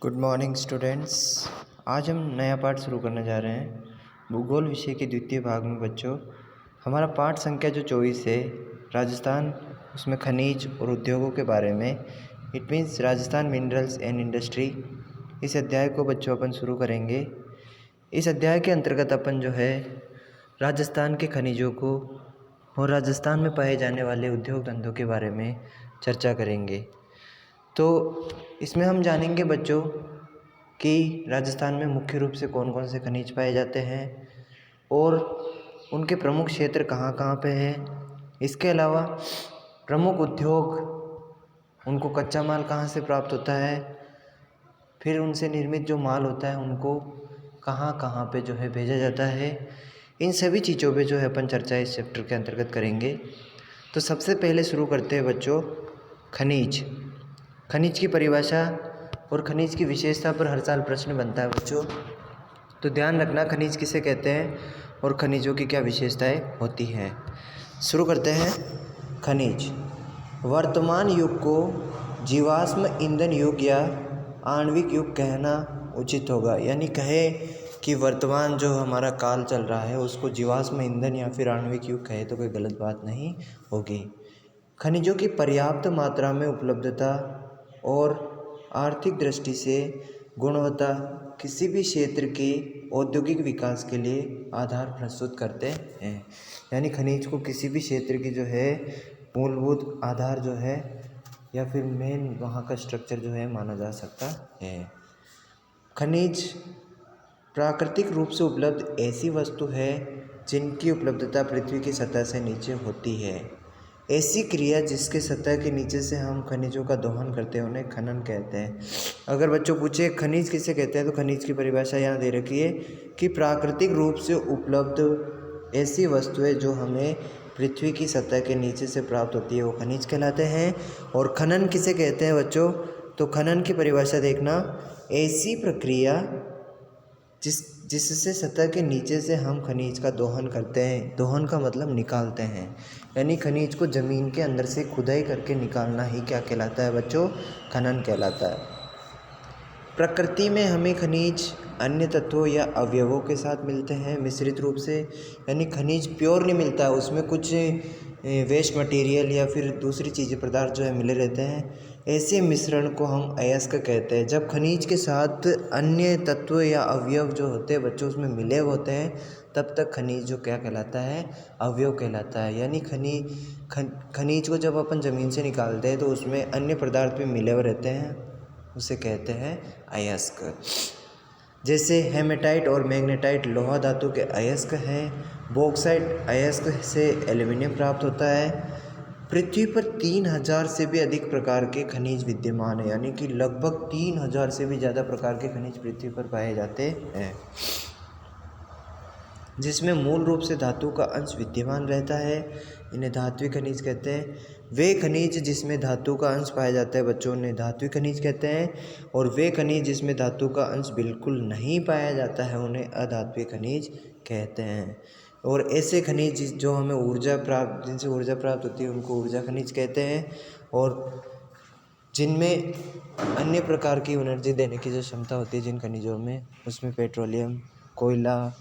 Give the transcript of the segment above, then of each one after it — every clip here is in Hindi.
Good morning students. आज हम नया पाठ शुरू करने जा रहे हैं भूगोल विषय के द्वितीय भाग में। बच्चों, हमारा पाठ संख्या जो 24 है, राजस्थान, उसमें खनिज और उद्योगों के बारे में, it means Rajasthan minerals and industry. इस अध्याय को बच्चों अपन शुरू करेंगे। इस अध्याय के अंतर्गत अपन जो है राजस्थान के खनिजों को और राजस्थान में पाए जाने वाले उद्योग धंधों के बारे में चर्चा करेंगे। तो इसमें हम जानेंगे बच्चों कि राजस्थान में मुख्य रूप से कौन कौन से खनिज पाए जाते हैं और उनके प्रमुख क्षेत्र कहाँ कहाँ पे हैं। इसके अलावा प्रमुख उद्योग, उनको कच्चा माल कहाँ से प्राप्त होता है, फिर उनसे निर्मित जो माल होता है उनको कहाँ कहाँ पे जो है भेजा जाता है। इन सभी चीज़ों पे जो है अपन चर्चा इस चैप्टर के अंतर्गत करेंगे। तो सबसे पहले शुरू करते हैं बच्चों खनिज। खनिज की परिभाषा और खनिज की विशेषता पर हर साल प्रश्न बनता है बच्चों, तो ध्यान रखना खनिज किसे कहते हैं और खनिजों की क्या विशेषताएं होती हैं। शुरू करते हैं। खनिज वर्तमान युग को जीवाश्म ईंधन युग या आणविक युग कहना उचित होगा। यानी कहे कि वर्तमान जो हमारा काल चल रहा है उसको जीवाश्म ईंधन या फिर आणविक युग कहे तो कोई गलत बात नहीं होगी। खनिजों की पर्याप्त मात्रा में उपलब्धता और आर्थिक दृष्टि से गुणवत्ता किसी भी क्षेत्र के औद्योगिक विकास के लिए आधार प्रस्तुत करते हैं। यानी खनिज को किसी भी क्षेत्र की जो है मूलभूत आधार जो है या फिर मेन वहाँ का स्ट्रक्चर जो है माना जा सकता है। खनिज प्राकृतिक रूप से उपलब्ध ऐसी वस्तु है जिनकी उपलब्धता पृथ्वी की सतह से नीचे होती है। ऐसी क्रिया जिसके सतह के नीचे से हम खनिजों का दोहन करते हैं उन्हें खनन कहते हैं। अगर बच्चों पूछे खनिज किसे कहते हैं तो खनिज की परिभाषा यहाँ दे रखी है कि प्राकृतिक रूप से उपलब्ध ऐसी वस्तुएं जो हमें पृथ्वी की सतह के नीचे से प्राप्त होती है वो खनिज कहलाते हैं। और खनन किसे कहते हैं बच्चों, तो खनन की परिभाषा देखना, ऐसी प्रक्रिया जिससे सतह के नीचे से हम खनिज का दोहन करते हैं। दोहन का मतलब निकालते हैं, यानी खनिज को ज़मीन के अंदर से खुदाई करके निकालना ही क्या कहलाता है बच्चों, खनन कहलाता है। प्रकृति में हमें खनिज अन्य तत्वों या अवयवों के साथ मिलते हैं मिश्रित रूप से। यानी खनिज प्योर नहीं मिलता है, उसमें कुछ वेस्ट मटेरियल या फिर दूसरी चीज़ें पदार्थ जो है मिले रहते हैं। ऐसे मिश्रण को हम अयस्क कहते हैं। जब खनिज के साथ अन्य तत्व या अवयव जो होते हैं बच्चों उसमें मिले होते हैं तब तक खनिज जो क्या कहलाता है, अवयव कहलाता है। यानी खनिज को जब अपन ज़मीन से निकालते हैं तो उसमें अन्य पदार्थ भी मिले हुए रहते हैं, उसे कहते हैं अयस्क। जैसे हेमेटाइट और मैग्नेटाइट लोहा धातु के अयस्क हैं। बॉक्साइट अयस्क से एल्युमिनियम प्राप्त होता है। पृथ्वी पर 3000 से भी अधिक प्रकार के खनिज विद्यमान है। यानी कि लगभग 3000 से भी ज़्यादा प्रकार के खनिज पृथ्वी पर पाए जाते हैं, जिसमें मूल रूप से धातु का अंश विद्यमान रहता है। इन्हें धात्विक खनिज कहते हैं। वे खनिज जिसमें धातु का अंश पाया जाता है बच्चों उन्हें धात्विक खनिज कहते हैं। और वे खनिज जिसमें धातु का अंश बिल्कुल नहीं पाया जाता है उन्हें अधात्विक खनिज कहते हैं। और ऐसे खनिज जो हमें जिनसे ऊर्जा प्राप्त होती है उनको ऊर्जा खनिज कहते हैं। और जिनमें अन्य प्रकार की एनर्जी देने की जो क्षमता होती है जिन खनिजों में, उसमें पेट्रोलियम, कोयला,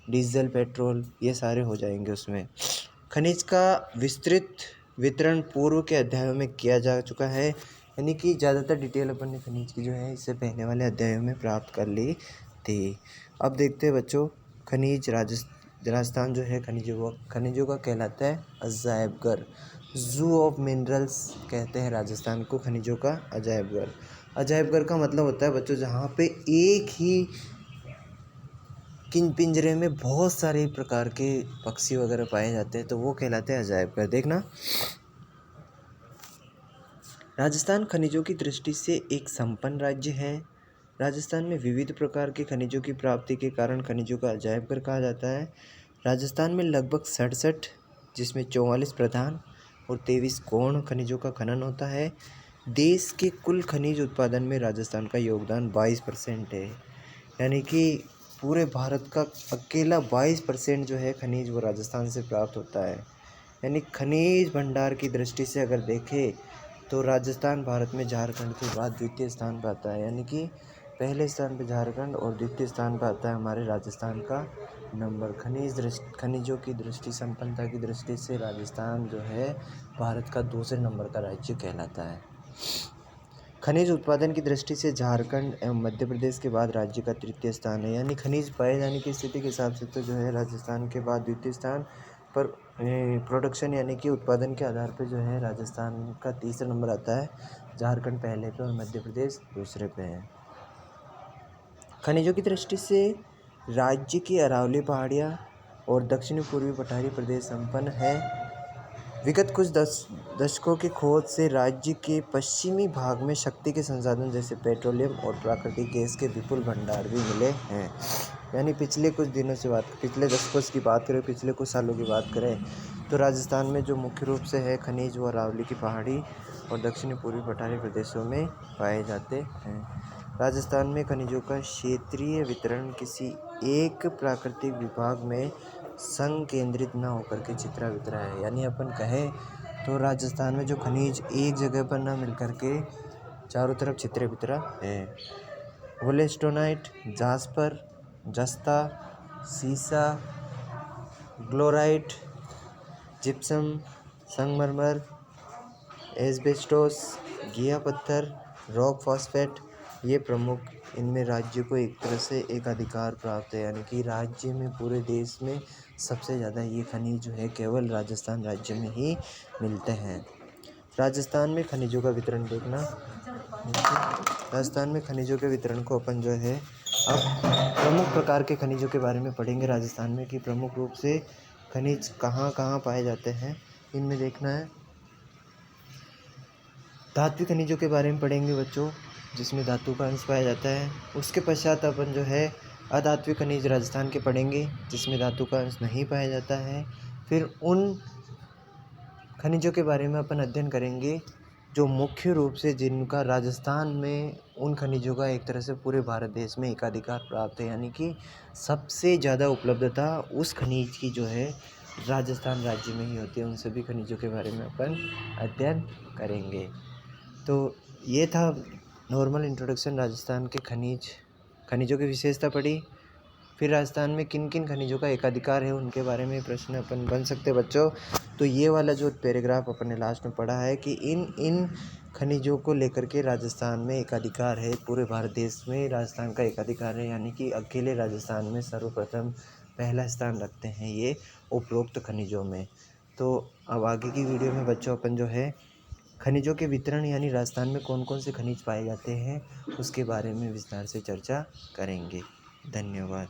डीजल, पेट्रोल, ये सारे हो जाएंगे उसमें। खनिज का विस्तृत वितरण पूर्व के अध्यायों में किया जा चुका है। यानी कि ज़्यादातर डिटेल अपन ने खनिज की जो है इससे पहले वाले अध्यायों में प्राप्त कर ली थी। अब देखते हैं बच्चों खनिज राजस्थान जो है खनिजों का कहलाता है अजायबघर। जू ऑफ मिनरल्स कहते हैं राजस्थान को, खनिजों का अजायबघर। अजायबघर का मतलब होता है बच्चों जहाँ पे एक ही पिंजरे में बहुत सारे प्रकार के पक्षी वगैरह पाए जाते हैं, तो वो कहलाते हैं अजायबघर। देखना, राजस्थान खनिजों की दृष्टि से एक संपन्न राज्य है। राजस्थान में विविध प्रकार के खनिजों की प्राप्ति के कारण खनिजों का अजायबघर कहा जाता है। राजस्थान में लगभग 67, जिसमें 44 प्रधान और 23 गौण खनिजों का खनन होता है। देश के कुल खनिज उत्पादन में राजस्थान का योगदान 22% है। यानी कि पूरे भारत का अकेला 22% जो है खनिज वो राजस्थान से प्राप्त होता है। यानी खनिज भंडार की दृष्टि से अगर देखें तो राजस्थान भारत में झारखंड के बाद द्वितीय स्थान पर आता है, यानी कि पहले स्थान पर झारखंड और द्वितीय स्थान पर आता है हमारे राजस्थान का नंबर। खनिजों की दृष्टि, संपन्नता की दृष्टि से राजस्थान जो है भारत का दूसरे नंबर का राज्य कहलाता है। खनिज उत्पादन की दृष्टि से झारखंड एवं मध्य प्रदेश के बाद राज्य का तृतीय स्थान है, यानी खनिज पाए जाने की स्थिति के हिसाब से तो जो है राजस्थान के बाद द्वितीय स्थान पर प्रोडक्शन यानी कि उत्पादन के आधार पर जो है राजस्थान का तीसरा नंबर आता है, झारखंड पहले पे और मध्य प्रदेश दूसरे पे है। खनिजों की दृष्टि से राज्य की अरावली पहाड़ियाँ और दक्षिणी पूर्वी पठारी प्रदेश संपन्न है। विगत कुछ दशकों की खोज से राज्य के पश्चिमी भाग में शक्ति के संसाधन जैसे पेट्रोलियम और प्राकृतिक गैस के विपुल भंडार भी मिले हैं। यानी पिछले कुछ दिनों से पिछले दशकों की बात करें, पिछले कुछ सालों की बात करें तो राजस्थान में जो मुख्य रूप से है खनिज वो अरावली की पहाड़ी और दक्षिणी पूर्वी पठारी प्रदेशों में पाए जाते हैं। राजस्थान में खनिजों का क्षेत्रीय वितरण किसी एक प्राकृतिक विभाग में संकेंद्रित न होकर के चित्रा वितरा है, यानी अपन कहें तो राजस्थान में जो खनिज एक जगह पर न मिल कर के चारों तरफ चित्रा वितरा है। वोलेस्टोनाइट, जास्पर, जस्ता, सीसा, ग्लोराइट, जिप्सम, संगमरमर, एस्बेस्टोस, घिया पत्थर, रॉक फॉस्फेट, ये प्रमुख इनमें राज्य को एक तरह से एक अधिकार प्राप्त है, यानी कि राज्य में पूरे देश में सबसे ज़्यादा ये खनिज जो है केवल राजस्थान राज्य में ही मिलते हैं। राजस्थान में खनिजों का वितरण देखना, राजस्थान में खनिजों के वितरण को अपन जो है अब प्रमुख प्रकार के खनिजों के बारे में पढ़ेंगे राजस्थान में कि प्रमुख रूप से खनिज कहाँ कहाँ पाए जाते हैं, इनमें देखना है। धात्विक खनिजों के बारे में पढ़ेंगे बच्चों, जिसमें धातु का अंश पाया जाता है। उसके पश्चात अपन जो है अधात्विक खनिज राजस्थान के पढ़ेंगे, जिसमें धातु का अंश नहीं पाया जाता है। फिर उन खनिजों के बारे में अपन अध्ययन करेंगे जो मुख्य रूप से जिनका राजस्थान में उन खनिजों का एक तरह से पूरे भारत देश में एकाधिकार प्राप्त है, यानी कि सबसे ज़्यादा उपलब्धता उस खनिज की जो है राजस्थान राज्य में ही होती है। उन सभी खनिजों के बारे में अपन अध्ययन करेंगे। तो ये था नॉर्मल इंट्रोडक्शन राजस्थान के खनिजों की विशेषता पढ़ी। फिर राजस्थान में किन किन खनिजों का एकाधिकार है उनके बारे में प्रश्न अपन बन सकते हैं बच्चों। तो ये वाला जो पैराग्राफ अपन ने लास्ट में पढ़ा है कि इन खनिजों को लेकर के राजस्थान में एकाधिकार है, पूरे भारत देश में राजस्थान का एकाधिकार है, यानी कि अकेले राजस्थान में सर्वप्रथम पहला स्थान रखते हैं ये उपरोक्त खनिजों में। तो अब आगे की वीडियो में बच्चों अपन जो है खनिजों के वितरण यानी राजस्थान में कौन कौन से खनिज पाए जाते हैं उसके बारे में विस्तार से चर्चा करेंगे। धन्यवाद।